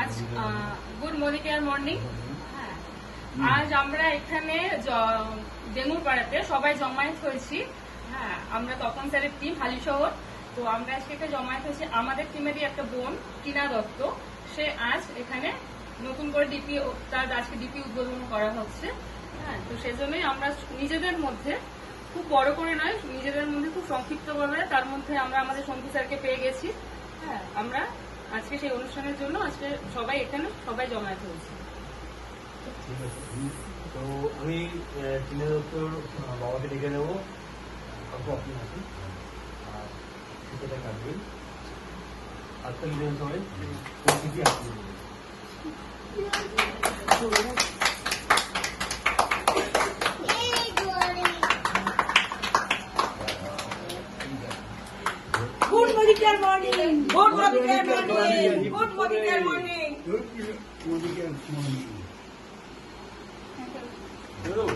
আজ good মদিকেয়ার morning. হ্যাঁ, আজ আমরা এখানে ডেঙ্গুর পাড়াতে সবাই জমায়েত হয়েছি। হ্যাঁ, আমরা তপন স্যারের টিম হালিশহর। তো আমরা আজকে একটা জমায়েত হয়েছি। আমাদের টিমেরই একটা বোন টিনা দত্ত, সে আজ এখানে নতুন করে ডিপি, তার আজকে ডিপি উদ্বোধন করা হচ্ছে। হ্যাঁ, তো সেজন্যই আমরা নিজেদের মধ্যে খুব বড় করে নয়, নিজেদের মধ্যে খুব সংক্ষিপ্তভাবে তার মধ্যে আমরা আমাদের শঙ্কু স্যারকে পেয়ে গেছি। হ্যাঁ, আমরা আজকে সেই অনুষ্ঠানের জন্য আজকে সবাই এখানে সবাই জমায়েত হয়েছে। তো আমি টিনা দত্তর বাবাকে ডেকে নেবো। আপনি আসুন, আর সেটা কাটবেন। আজকাল সবাই পরিস্থিতি আসবে। Good Modicar morning. Good Modicar morning. Good Modicar morning. Good Modicar morning. Hello.